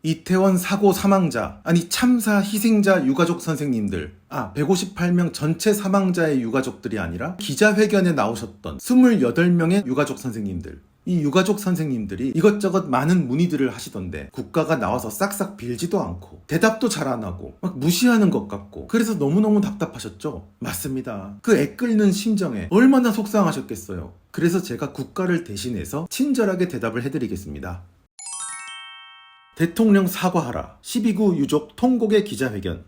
이태원 사고 사망자, 아니 참사 희생자 유가족 선생님들, 158명 전체 사망자의 유가족들이 아니라 기자회견에 나오셨던 28명의 유가족 선생님들, 이 유가족 선생님들이 이것저것 많은 문의들을 하시던데 국가가 나와서 싹싹 빌지도 않고 대답도 잘 안 하고 막 무시하는 것 같고, 그래서 너무너무 답답하셨죠? 맞습니다. 그 애끓는 심정에 얼마나 속상하셨겠어요. 그래서 제가 국가를 대신해서 친절하게 대답을 해드리겠습니다. 대통령 사과하라. 12구 유족 통곡의 기자회견.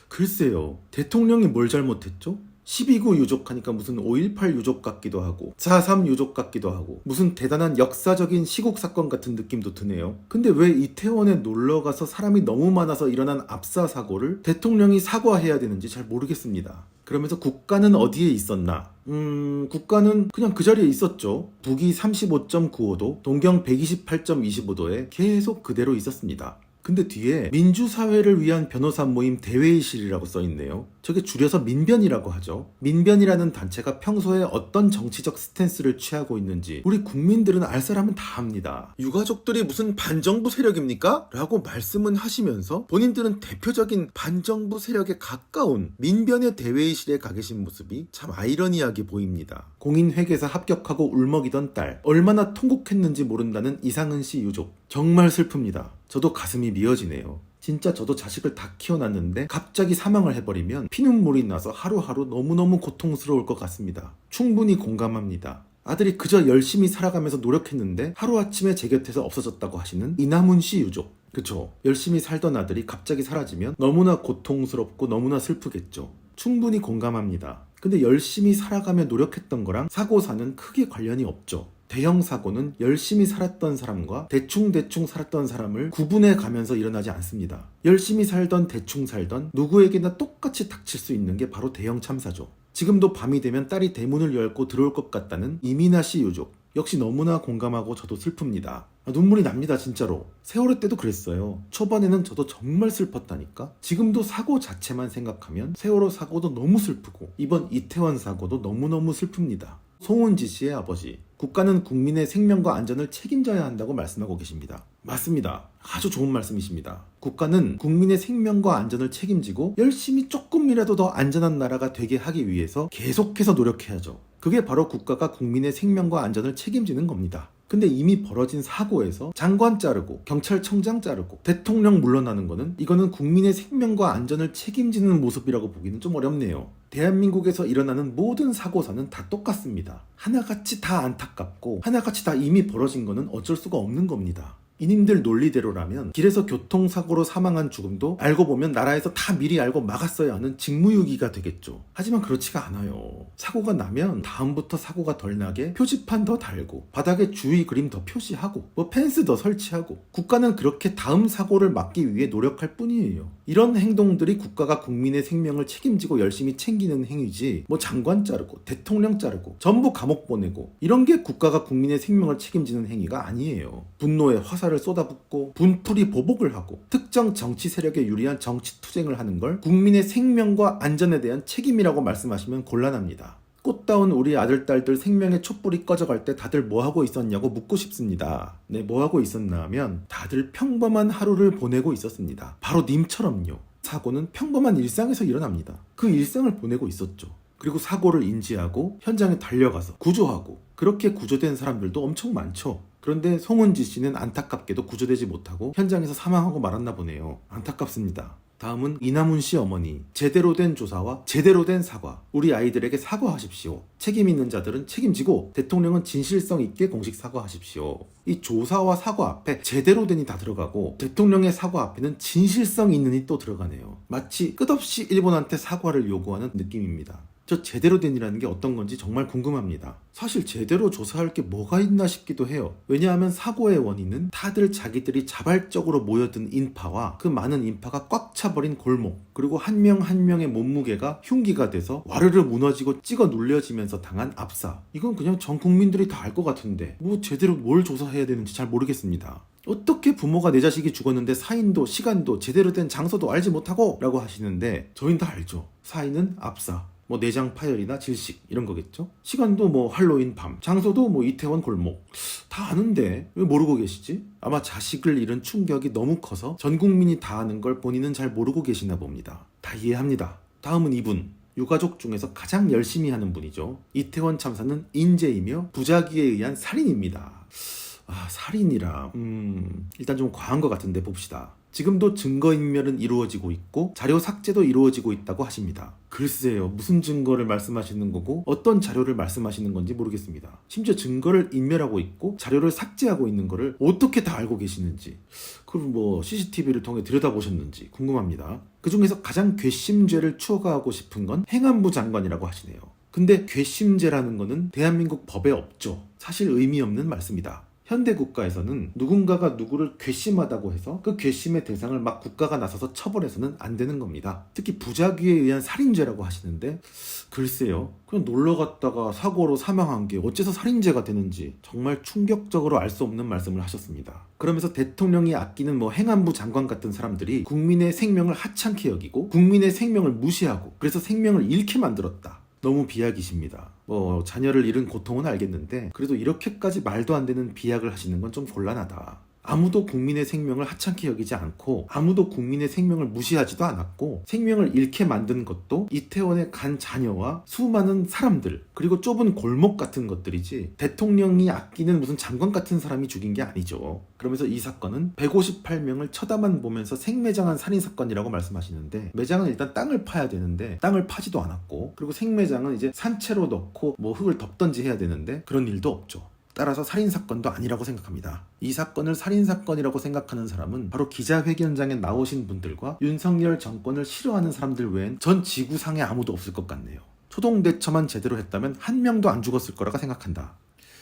글쎄요, 대통령이 뭘 잘못했죠? 12구 유족 하니까 무슨 5.18 유족 같기도 하고 4.3 유족 같기도 하고 무슨 대단한 역사적인 시국 사건 같은 느낌도 드네요. 근데 왜 이태원에 놀러가서 사람이 너무 많아서 일어난 압사 사고를 대통령이 사과해야 되는지 잘 모르겠습니다. 그러면서 국가는 어디에 있었나? 국가는 그냥 그 자리에 있었죠. 북위 35.95도, 동경 128.25도에 계속 그대로 있었습니다. 근데 뒤에 민주사회를 위한 변호사 모임 대회의실이라고 써있네요. 저게 줄여서 민변이라고 하죠. 민변이라는 단체가 평소에 어떤 정치적 스탠스를 취하고 있는지 우리 국민들은 알 사람은 다 압니다. 유가족들이 무슨 반정부 세력입니까? 라고 말씀은 하시면서 본인들은 대표적인 반정부 세력에 가까운 민변의 대회의실에 가 계신 모습이 참 아이러니하게 보입니다. 공인회계사 합격하고 울먹이던 딸, 얼마나 통곡했는지 모른다는 이상은 씨 유족, 정말 슬픕니다. 저도 가슴이 미어지네요. 진짜 저도 자식을 다 키워놨는데 갑자기 사망을 해버리면 피눈물이 나서 하루하루 너무너무 고통스러울 것 같습니다. 충분히 공감합니다. 아들이 그저 열심히 살아가면서 노력했는데 하루아침에 제 곁에서 없어졌다고 하시는 이남훈 씨 유족. 그쵸, 열심히 살던 아들이 갑자기 사라지면 너무나 고통스럽고 너무나 슬프겠죠. 충분히 공감합니다. 근데 열심히 살아가며 노력했던 거랑 사고사는 크게 관련이 없죠. 대형 사고는 열심히 살았던 사람과 대충 살았던 사람을 구분해 가면서 일어나지 않습니다. 열심히 살던 대충 살던 누구에게나 똑같이 닥칠 수 있는 게 바로 대형 참사죠. 지금도 밤이 되면 딸이 대문을 열고 들어올 것 같다는 이민아 씨 유족, 역시 너무나 공감하고 저도 슬픕니다. 눈물이 납니다, 진짜로. 세월호 때도 그랬어요. 초반에는 저도 정말 슬펐다니까. 지금도 사고 자체만 생각하면 세월호 사고도 너무 슬프고 이번 이태원 사고도 너무너무 슬픕니다. 송은지 씨의 아버지, 국가는 국민의 생명과 안전을 책임져야 한다고 말씀하고 계십니다. 맞습니다. 아주 좋은 말씀이십니다. 국가는 국민의 생명과 안전을 책임지고 열심히 조금이라도 더 안전한 나라가 되게 하기 위해서 계속해서 노력해야죠. 그게 바로 국가가 국민의 생명과 안전을 책임지는 겁니다. 근데 이미 벌어진 사고에서 장관 자르고 경찰청장 자르고 대통령 물러나는 거는, 이거는 국민의 생명과 안전을 책임지는 모습이라고 보기는 좀 어렵네요. 대한민국에서 일어나는 모든 사고사는 다 똑같습니다. 하나같이 다 안타깝고 하나같이 다 이미 벌어진 거는 어쩔 수가 없는 겁니다. 이님들 논리대로라면 길에서 교통사고로 사망한 죽음도 알고 보면 나라에서 다 미리 알고 막았어야 하는 직무유기가 되겠죠. 하지만 그렇지가 않아요. 사고가 나면 다음부터 사고가 덜 나게 표지판 더 달고 바닥에 주의 그림 더 표시하고 펜스 더 설치하고, 국가는 그렇게 다음 사고를 막기 위해 노력할 뿐이에요. 이런 행동들이 국가가 국민의 생명을 책임지고 열심히 챙기는 행위지, 장관 자르고 대통령 자르고 전부 감옥 보내고 이런 게 국가가 국민의 생명을 책임지는 행위가 아니에요. 분노의 화살을 쏟아붓고 분풀이 보복을 하고 특정 정치 세력에 유리한 정치 투쟁을 하는 걸 국민의 생명과 안전에 대한 책임이라고 말씀하시면 곤란합니다. 꽃다운 우리 아들, 딸들 생명의 촛불이 꺼져갈 때 다들 뭐하고 있었냐고 묻고 싶습니다. 네, 뭐하고 있었나 하면 다들 평범한 하루를 보내고 있었습니다. 바로 님처럼요. 사고는 평범한 일상에서 일어납니다. 그 일상을 보내고 있었죠. 그리고 사고를 인지하고 현장에 달려가서 구조하고, 그렇게 구조된 사람들도 엄청 많죠. 그런데 송은지 씨는 안타깝게도 구조되지 못하고 현장에서 사망하고 말았나 보네요. 안타깝습니다. 다음은 이남훈 씨 어머니, 제대로 된 조사와 제대로 된 사과, 우리 아이들에게 사과하십시오. 책임 있는 자들은 책임지고 대통령은 진실성 있게 공식 사과하십시오. 이 조사와 사과 앞에 제대로 된이 다 들어가고 대통령의 사과 앞에는 진실성 있는이 또 들어가네요. 마치 끝없이 일본한테 사과를 요구하는 느낌입니다. 저 제대로 된이라는 게 어떤 건지 정말 궁금합니다. 사실 제대로 조사할 게 뭐가 있나 싶기도 해요. 왜냐하면 사고의 원인은 다들 자기들이 자발적으로 모여든 인파와 그 많은 인파가 꽉 차버린 골목, 그리고 한 명 한 명의 몸무게가 흉기가 돼서 와르르 무너지고 찍어 눌려지면서 당한 압사. 이건 그냥 전 국민들이 다 알 것 같은데 제대로 뭘 조사해야 되는지 잘 모르겠습니다. 어떻게 부모가 내 자식이 죽었는데 사인도 시간도 제대로 된 장소도 알지 못하고 라고 하시는데 저희는 다 알죠. 사인은 압사, 뭐 내장 파열이나 질식 이런 거겠죠. 시간도 뭐 할로윈 밤, 장소도 뭐 이태원 골목. 다 아는데 왜 모르고 계시지? 아마 자식을 잃은 충격이 너무 커서 전 국민이 다 아는 걸 본인은 잘 모르고 계시나 봅니다. 다 이해합니다. 다음은 이분. 유가족 중에서 가장 열심히 하는 분이죠. 이태원 참사는 인재이며 부작위에 의한 살인입니다. 아, 살인이라 일단 좀 과한 것 같은데 봅시다. 지금도 증거인멸은 이루어지고 있고 자료 삭제도 이루어지고 있다고 하십니다. 글쎄요, 무슨 증거를 말씀하시는 거고 어떤 자료를 말씀하시는 건지 모르겠습니다. 심지어 증거를 인멸하고 있고 자료를 삭제하고 있는 거를 어떻게 다 알고 계시는지, 그럼 뭐 CCTV를 통해 들여다보셨는지 궁금합니다. 그 중에서 가장 괘씸죄를 추가하고 싶은 건 행안부 장관이라고 하시네요. 근데 괘씸죄라는 거는 대한민국 법에 없죠. 사실 의미 없는 말씀이다. 현대 국가에서는 누군가가 누구를 괘씸하다고 해서 그 괘씸의 대상을 막 국가가 나서서 처벌해서는 안 되는 겁니다. 특히 부작위에 의한 살인죄라고 하시는데 글쎄요, 그냥 놀러 갔다가 사고로 사망한 게 어째서 살인죄가 되는지 정말 충격적으로 알 수 없는 말씀을 하셨습니다. 그러면서 대통령이 아끼는 뭐 행안부 장관 같은 사람들이 국민의 생명을 하찮게 여기고 국민의 생명을 무시하고 그래서 생명을 잃게 만들었다. 너무 비약이십니다. 뭐 자녀를 잃은 고통은 알겠는데 그래도 이렇게까지 말도 안 되는 비약을 하시는 건 좀 곤란하다. 아무도 국민의 생명을 하찮게 여기지 않고 아무도 국민의 생명을 무시하지도 않았고 생명을 잃게 만든 것도 이태원에 간 자녀와 수많은 사람들 그리고 좁은 골목 같은 것들이지 대통령이 아끼는 무슨 장관 같은 사람이 죽인 게 아니죠. 그러면서 이 사건은 158명을 쳐다만 보면서 생매장한 살인사건이라고 말씀하시는데 매장은 일단 땅을 파야 되는데 땅을 파지도 않았고 그리고 생매장은 이제 산채로 넣고 뭐 흙을 덮던지 해야 되는데 그런 일도 없죠. 따라서 살인사건도 아니라고 생각합니다. 이 사건을 살인사건이라고 생각하는 사람은 바로 기자회견장에 나오신 분들과 윤석열 정권을 싫어하는 사람들 외엔 전 지구상에 아무도 없을 것 같네요. 초동대처만 제대로 했다면 한 명도 안 죽었을 거라고 생각한다.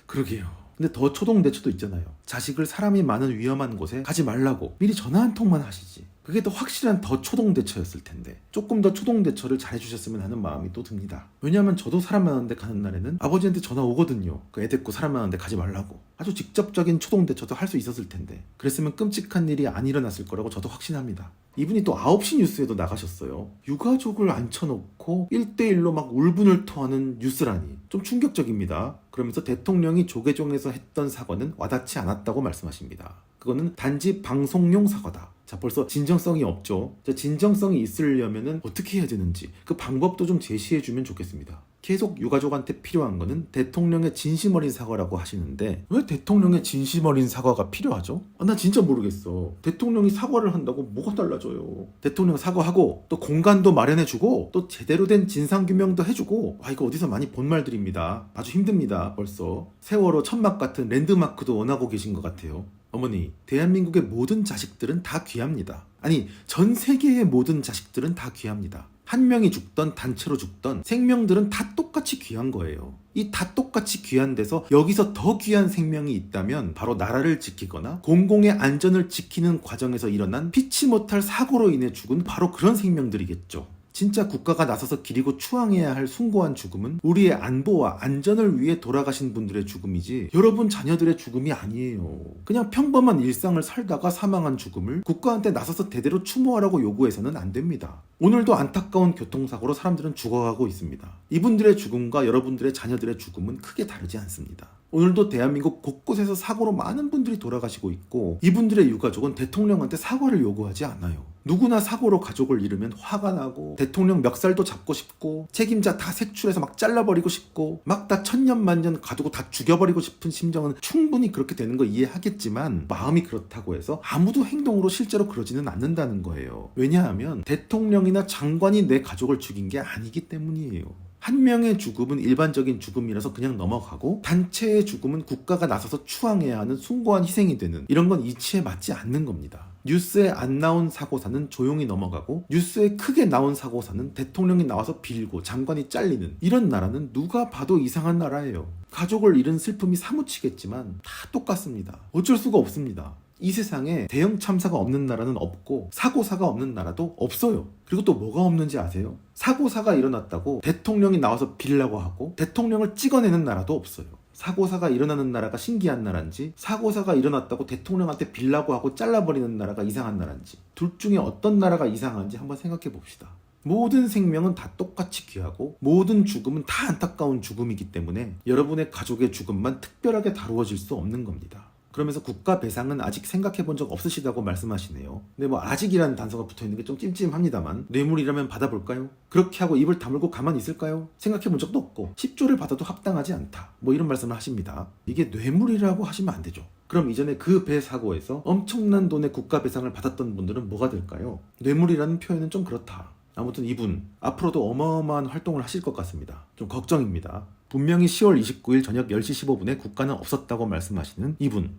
그러게요. 근데 더 초동대처도 있잖아요. 자식을 사람이 많은 위험한 곳에 가지 말라고 미리 전화 한 통만 하시지. 그게 더 확실한 더 초동대처였을 텐데 조금 더 초동대처를 잘해주셨으면 하는 마음이 또 듭니다. 왜냐하면 저도 사람 많은 데 가는 날에는 아버지한테 전화 오거든요. 그 애 데리고 사람 많은 데 가지 말라고. 아주 직접적인 초동대처도 할 수 있었을 텐데 그랬으면 끔찍한 일이 안 일어났을 거라고 저도 확신합니다. 이분이 또 9시 뉴스에도 나가셨어요. 유가족을 앉혀놓고 1대1로 막 울분을 토하는 뉴스라니 좀 충격적입니다. 그러면서 대통령이 조계종에서 했던 사과는 와닿지 않았다고 말씀하십니다. 그거는 단지 방송용 사과다. 자, 벌써 진정성이 없죠. 자, 진정성이 있으려면 어떻게 해야 되는지 그 방법도 좀 제시해주면 좋겠습니다. 계속 유가족한테 필요한 거는 대통령의 진심 어린 사과라고 하시는데 왜 대통령의 진심 어린 사과가 필요하죠? 나 진짜 모르겠어. 대통령이 사과를 한다고 뭐가 달라져요? 대통령 사과하고 또 공간도 마련해주고 또 제대로 된 진상규명도 해주고 이거 어디서 많이 본 말들입니다. 아주 힘듭니다. 벌써 세월호 천막 같은 랜드마크도 원하고 계신 것 같아요. 어머니, 대한민국의 모든 자식들은 다 귀합니다. 아니, 전 세계의 모든 자식들은 다 귀합니다. 한 명이 죽던 단체로 죽던 생명들은 다 똑같이 귀한 거예요. 이 다 똑같이 귀한 데서 여기서 더 귀한 생명이 있다면 바로 나라를 지키거나 공공의 안전을 지키는 과정에서 일어난 피치 못할 사고로 인해 죽은 바로 그런 생명들이겠죠. 진짜 국가가 나서서 기리고 추앙해야 할 숭고한 죽음은 우리의 안보와 안전을 위해 돌아가신 분들의 죽음이지 여러분 자녀들의 죽음이 아니에요. 그냥 평범한 일상을 살다가 사망한 죽음을 국가한테 나서서 대대로 추모하라고 요구해서는 안 됩니다. 오늘도 안타까운 교통사고로 사람들은 죽어가고 있습니다. 이분들의 죽음과 여러분들의 자녀들의 죽음은 크게 다르지 않습니다. 오늘도 대한민국 곳곳에서 사고로 많은 분들이 돌아가시고 있고 이분들의 유가족은 대통령한테 사과를 요구하지 않아요. 누구나 사고로 가족을 잃으면 화가 나고 대통령 멱살도 잡고 싶고 책임자 다 색출해서 막 잘라버리고 싶고 막 다 천년만년 가두고 다 죽여버리고 싶은 심정은 충분히 그렇게 되는 거 이해하겠지만 마음이 그렇다고 해서 아무도 행동으로 실제로 그러지는 않는다는 거예요. 왜냐하면 대통령이나 장관이 내 가족을 죽인 게 아니기 때문이에요. 한 명의 죽음은 일반적인 죽음이라서 그냥 넘어가고 단체의 죽음은 국가가 나서서 추앙해야 하는 숭고한 희생이 되는 이런 건 이치에 맞지 않는 겁니다. 뉴스에 안 나온 사고사는 조용히 넘어가고 뉴스에 크게 나온 사고사는 대통령이 나와서 빌고 장관이 잘리는 이런 나라는 누가 봐도 이상한 나라예요. 가족을 잃은 슬픔이 사무치겠지만 다 똑같습니다. 어쩔 수가 없습니다. 이 세상에 대형 참사가 없는 나라는 없고 사고사가 없는 나라도 없어요. 그리고 또 뭐가 없는지 아세요? 사고사가 일어났다고 대통령이 나와서 빌라고 하고 대통령을 찍어내는 나라도 없어요. 사고사가 일어나는 나라가 신기한 나라인지 사고사가 일어났다고 대통령한테 빌라고 하고 잘라버리는 나라가 이상한 나라인지 둘 중에 어떤 나라가 이상한지 한번 생각해 봅시다. 모든 생명은 다 똑같이 귀하고 모든 죽음은 다 안타까운 죽음이기 때문에 여러분의 가족의 죽음만 특별하게 다루어질 수 없는 겁니다. 그러면서 국가 배상은 아직 생각해 본 적 없으시다고 말씀하시네요. 근데 뭐 아직이라는 단서가 붙어 있는 게 좀 찜찜합니다만 뇌물이라면 받아볼까요? 그렇게 하고 입을 다물고 가만히 있을까요? 생각해 본 적도 없고 10조를 받아도 합당하지 않다. 뭐 이런 말씀을 하십니다. 이게 뇌물이라고 하시면 안 되죠. 그럼 이전에 그 배 사고에서 엄청난 돈의 국가 배상을 받았던 분들은 뭐가 될까요? 뇌물이라는 표현은 좀 그렇다. 아무튼 이분 앞으로도 어마어마한 활동을 하실 것 같습니다. 좀 걱정입니다. 분명히 10월 29일 저녁 10시 15분에 국가는 없었다고 말씀하시는 이분.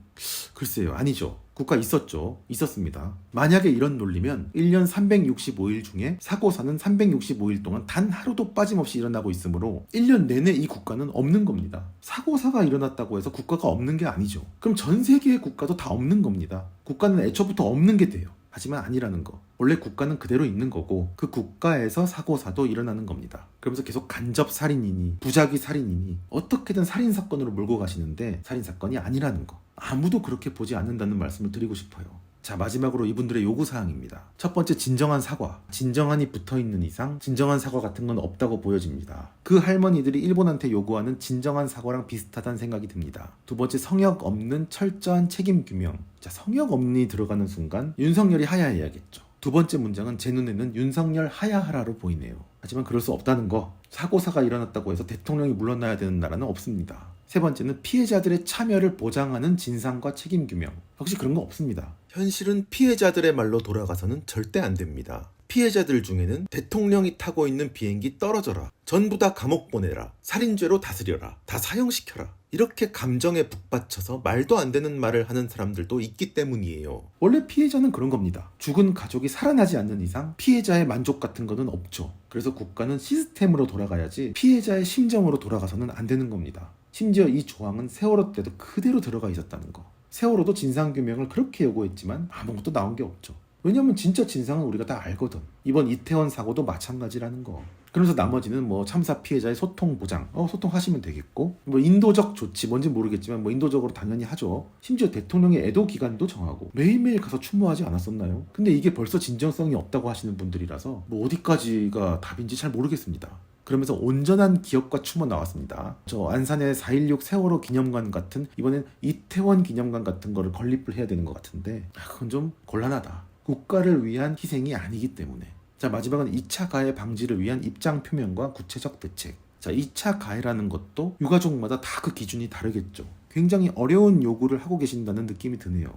글쎄요, 아니죠. 국가 있었죠. 있었습니다. 만약에 이런 논리면 1년 365일 중에 사고사는 365일 동안 단 하루도 빠짐없이 일어나고 있으므로 1년 내내 이 국가는 없는 겁니다. 사고사가 일어났다고 해서 국가가 없는 게 아니죠. 그럼 전 세계의 국가도 다 없는 겁니다. 국가는 애초부터 없는 게 돼요. 하지만 아니라는 거. 원래 국가는 그대로 있는 거고 그 국가에서 사고사도 일어나는 겁니다. 그러면서 계속 간접 살인이니 부작위 살인이니 어떻게든 살인사건으로 몰고 가시는데 살인사건이 아니라는 거. 아무도 그렇게 보지 않는다는 말씀을 드리고 싶어요. 자, 마지막으로 이분들의 요구사항입니다. 첫 번째, 진정한 사과. 진정한이 붙어있는 이상 진정한 사과 같은 건 없다고 보여집니다. 그 할머니들이 일본한테 요구하는 진정한 사과랑 비슷하다는 생각이 듭니다. 두 번째, 성역 없는 철저한 책임 규명. 자, 성역 없니 들어가는 순간 윤석열이 하야해야겠죠. 두 번째 문장은 제 눈에는 윤석열 하야하라로 보이네요. 하지만 그럴 수 없다는 거. 사고사가 일어났다고 해서 대통령이 물러나야 되는 나라는 없습니다. 세 번째는 피해자들의 참여를 보장하는 진상과 책임 규명. 역시 그런 거 없습니다. 현실은 피해자들의 말로 돌아가서는 절대 안 됩니다. 피해자들 중에는 대통령이 타고 있는 비행기 떨어져라, 전부 다 감옥 보내라, 살인죄로 다스려라, 다 사형시켜라, 이렇게 감정에 북받쳐서 말도 안 되는 말을 하는 사람들도 있기 때문이에요. 원래 피해자는 그런 겁니다. 죽은 가족이 살아나지 않는 이상 피해자의 만족 같은 거는 없죠. 그래서 국가는 시스템으로 돌아가야지 피해자의 심정으로 돌아가서는 안 되는 겁니다. 심지어 이 조항은 세월호 때도 그대로 들어가 있었다는 거. 세월호도 진상규명을 그렇게 요구했지만 아무것도 나온 게 없죠. 왜냐면 진짜 진상은 우리가 다 알거든. 이번 이태원 사고도 마찬가지라는 거. 그래서 나머지는 뭐 참사 피해자의 소통 보장, 소통하시면 되겠고, 뭐 인도적 조치, 뭔지 모르겠지만 뭐 인도적으로 당연히 하죠. 심지어 대통령의 애도 기간도 정하고 매일매일 가서 추모하지 않았었나요? 근데 이게 벌써 진정성이 없다고 하시는 분들이라서 뭐 어디까지가 답인지 잘 모르겠습니다. 그러면서 온전한 기억과 추모 나왔습니다. 저 안산의 4.16 세월호 기념관 같은, 이번엔 이태원 기념관 같은 거를 건립을 해야 되는 것 같은데 그건 좀 곤란하다. 국가를 위한 희생이 아니기 때문에. 자, 마지막은 2차 가해 방지를 위한 입장 표명과 구체적 대책. 자, 2차 가해라는 것도 유가족마다 다 그 기준이 다르겠죠. 굉장히 어려운 요구를 하고 계신다는 느낌이 드네요.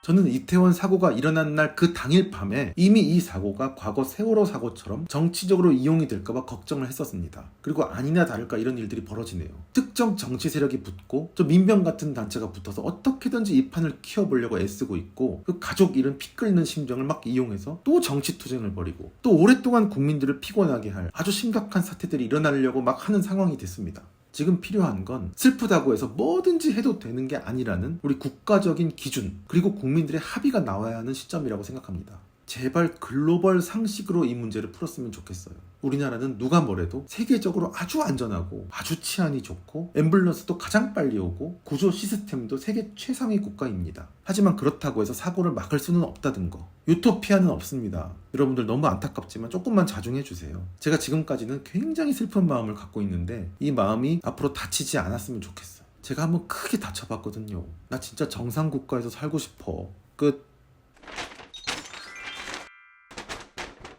저는 이태원 사고가 일어난 날 그 당일 밤에 이미 이 사고가 과거 세월호 사고처럼 정치적으로 이용이 될까봐 걱정을 했었습니다. 그리고 아니나 다를까 이런 일들이 벌어지네요. 특정 정치 세력이 붙고 저 민병 같은 단체가 붙어서 어떻게든지 이 판을 키워보려고 애쓰고 있고, 그 가족 잃은 피 끓는 심정을 막 이용해서 또 정치 투쟁을 벌이고 또 오랫동안 국민들을 피곤하게 할 아주 심각한 사태들이 일어나려고 막 하는 상황이 됐습니다. 지금 필요한 건 슬프다고 해서 뭐든지 해도 되는 게 아니라는 우리 국가적인 기준, 그리고 국민들의 합의가 나와야 하는 시점이라고 생각합니다. 제발 글로벌 상식으로 이 문제를 풀었으면 좋겠어요. 우리나라는 누가 뭐래도 세계적으로 아주 안전하고 아주 치안이 좋고 앰뷸런스도 가장 빨리 오고 구조 시스템도 세계 최상위 국가입니다. 하지만 그렇다고 해서 사고를 막을 수는 없다는 거. 유토피아는 없습니다. 여러분들 너무 안타깝지만 조금만 자중해 주세요. 제가 지금까지는 굉장히 슬픈 마음을 갖고 있는데 이 마음이 앞으로 다치지 않았으면 좋겠어요. 제가 한번 크게 다쳐봤거든요. 나 진짜 정상국가에서 살고 싶어. 끝.